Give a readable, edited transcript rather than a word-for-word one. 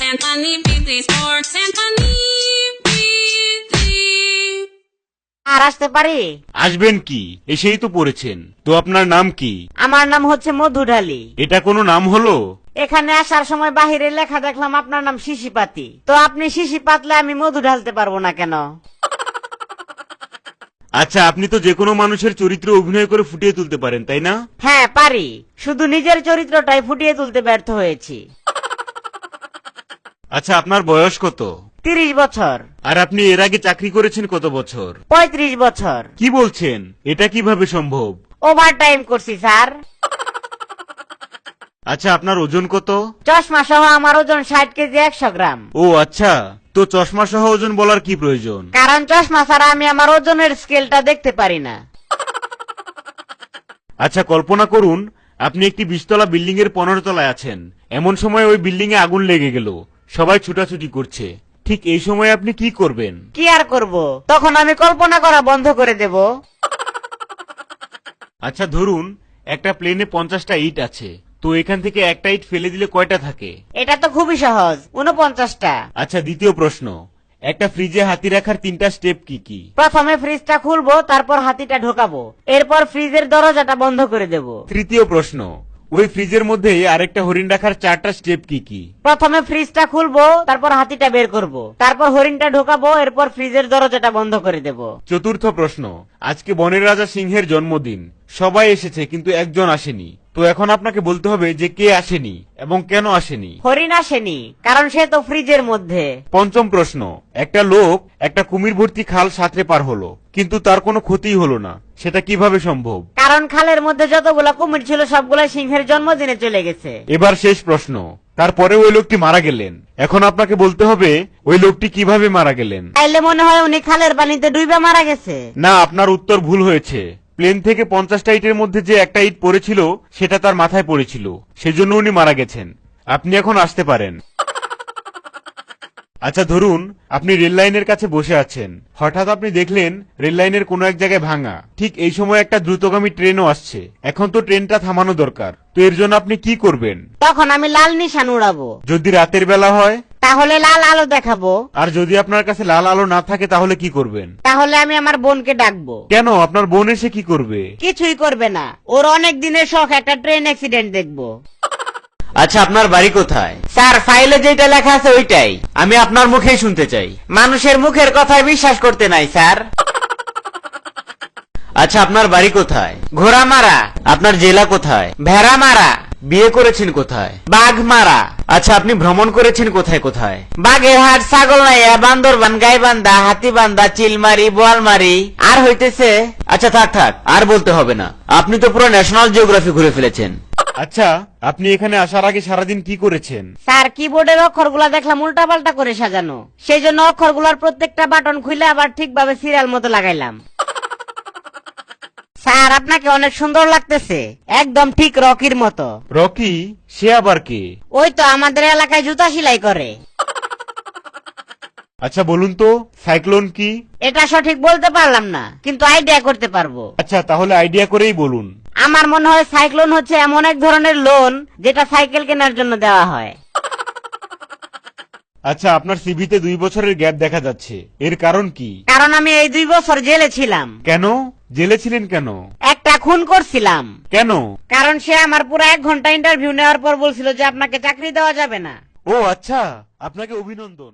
Santani Weekly Sports, Santani Weekly. আর আসতে পারি? আসবেন কি, এসেই তো পড়েছেন। তো আপনার নাম কি? আমার নাম হচ্ছে মধুঢালি। এটা কোনো নাম হলো? এখানে আসার সময় বাহিরে লেখা দেখলাম আপনার নাম শিশিপাতি। তো আপনি শিশি পাতলে আমি মধু ঢালতে পারবো না কেন? আচ্ছা, আপনি তো যে কোনো মানুষের চরিত্র অভিনয় করে ফুটিয়ে তুলতে পারেন, তাই না? হ্যাঁ পারি, শুধু নিজের চরিত্রটাই ফুটিয়ে তুলতে ব্যর্থ হয়েছি। আচ্ছা, আপনার বয়স কত? 30 বছর। আর আপনি এর আগে চাকরি করেছেন কত বছর? 35 বছর। কি বলছেন? এটা কিভাবে সম্ভব? ওভার টাইম করছি স্যার। আচ্ছা, আপনার ওজন কত? চশমা সহ আমার ওজন 60 কেজি 100 গ্রাম। ও আচ্ছা, তো চশমা সহ ওজন বলার কি প্রয়োজন? কারণ চশমা ছাড়া আমি আমার ওজনের স্কেলটা দেখতে পারি না। আচ্ছা, কল্পনা করুন আপনি একটি 20 তলা বিল্ডিং এর 15 তলায় আছেন। এমন সময় ওই বিল্ডিং এ আগুন লেগে গেল, সবাই ছুটাছুটি করছে। ঠিক এই সময় আপনি কি করবেন? কি আর করব, তখন আমি কল্পনা করা বন্ধ করে দেব। আচ্ছা, ধরুন একটা প্লেনে 50টা ইট আছে, তো এখান থেকে একটা ইট ফেলে দিলে কয়টা থাকে? এটা তো খুবই সহজ, 49টা। আচ্ছা, দ্বিতীয় প্রশ্ন, একটা ফ্রিজে হাতি রাখার 3টা স্টেপ কি কি? প্রথমে ফ্রিজটা খুলবো, তারপর হাতিটা ঢোকাবো, এরপর ফ্রিজের দরজাটা বন্ধ করে দেব। তৃতীয় প্রশ্ন, ওই ফ্রিজের মধ্যে আরেকটা হরিণ রাখার 4টা স্টেপ কি কি? প্রথমে ফ্রিজটা খুলবো, তারপর হাতিটা বের করব, তারপর হরিণটা ঢোকাবো, এরপর ফ্রিজের দরজাটা বন্ধ করে দেব। চতুর্থ প্রশ্ন, আজকে বনের রাজা সিংহের জন্মদিন, সবাই এসেছে কিন্তু একজন আসেনি, তো এখন আপনাকে বলতে হবে যে কে আসেনি এবং কেন আসেনি। হরিণ আসেনি, কারণ সে তো ফ্রিজের মধ্যে। পঞ্চম প্রশ্ন, একটা লোক একটা কুমির ভর্তি খাল সাঁতরে পার হলো, কিন্তু তার কোনো ক্ষতিই হলো না, সেটা কিভাবে সম্ভব? কারণ খালের মধ্যে যতগুলা কুমির ছিল সবগুলা সিংহের জন্মদিনে চলে গেছে। এবার শেষ প্রশ্ন, তারপরে ওই লোকটি মারা গেলেন, এখন আপনাকে বলতে হবে ওই লোকটি কিভাবে মারা গেলেন। তাইলে মনে হয় উনি খালের পানিতে ডুবে মারা গেছে। না, আপনার উত্তর ভুল হয়েছে। প্লেন থেকে 50টা ইটের মধ্যে যে একটা ইট পড়েছিল সেটা তার মাথায় পড়েছিল, সেজন্য উনি মারা গেছেন। আপনি এখন আসতে পারেন। আচ্ছা, ধরুন আপনি রেল লাইনের কাছে বসে আছেন, হঠাৎ আপনি দেখলেন রেল লাইনের কোনো এক জায়গায় ভাঙা। ঠিক এই সময় একটা দ্রুতগামী ট্রেনও আসছে, এখন তো ট্রেনটা থামানো দরকার, তো এর জন্য আপনি কি করবেন? তখন আমি লাল নিশান উড়াবো। যদি রাতের বেলা হয়? তাহলে লাল আলো দেখাবো। আর যদি আপনার কাছে লাল আলো না থাকে তাহলে কি করবেন? তাহলে আমি আমার বোনকে ডাকবো। কেন, আপনার বোন এসে কি করবে? কিছুই করবে না, ওর অনেক দিনের শখ একটা ট্রেন অ্যাক্সিডেন্ট দেখবো। আচ্ছা, আপনার বাড়ি কোথায়? স্যার, ফাইলে যেটা লেখা আছে ওইটাই। আমি আপনার মুখেই শুনতে চাই। মানুষের মুখের কথায় বিশ্বাস করতে নাই স্যার। আচ্ছা, আপনার বাড়ি কোথায়? ঘোড়ামারা। আপনার জেলা কোথায়? ভেড়ামারা। বিয়ে করেছেন কোথায়? বাঘমারা। আচ্ছা, আপনি ভ্রমণ করেছেন কোথায় কোথায়? বাগেরহাট, ছাগলনাইয়া, বান্দরবান, গাইবান্ধা, হাতিবান্ধা, চিলমারি, বোয়ালমারি, আর হইতেছে। আচ্ছা, থাক থাক, আর বলতে হবে না। আপনি তো পুরো ন্যাশনাল জিওগ্রাফি ঘুরে ফেলেছেন। আচ্ছা, আপনি এখানে আসার আগে সারাদিন কি করেছেন? স্যার, কিবোর্ডের অক্ষরগুলা দেখলাম উল্টাপাল্টা করে সাজানো, সেই জন্য অক্ষরগুলার প্রত্যেকটা বাটন খুলে আবার ঠিকভাবে সিরিয়াল মতো লাগাইলাম। স্যার, আপনাকে অনেক সুন্দর লাগতেছে, একদম ঠিক রকির মতো। রকি? সে আবার কে? ওই তো আমাদের এলাকায় জুতা সেলাই করে। আচ্ছা, বলুন তো সাইক্লোন কি? এটা সঠিক বলতে পারলাম না, কিন্তু আইডিয়া করতে পারবো। আচ্ছা, তাহলে আইডিয়া করেই বলুন। আমার মনে হয় সাইক্লোন হচ্ছে এমন এক ধরনের লোন যেটা সাইকেল কেনার জন্য দেওয়া হয়। আচ্ছা, আপনার সিভিতে 2 বছরের গ্যাপ দেখা যাচ্ছে, এর কারণ কি? কারণ আমি এই 2 বছর জেলে ছিলাম। কেন জেলে ছিলেন? কেন? একটা খুন করছিলাম। কেন? কারণ সে আমার পুরো 1 ঘন্টা ইন্টারভিউ নেওয়ার পর বলছিল যে আপনাকে চাকরি দেওয়া যাবে না। ও আচ্ছা, আপনাকে অভিনন্দন।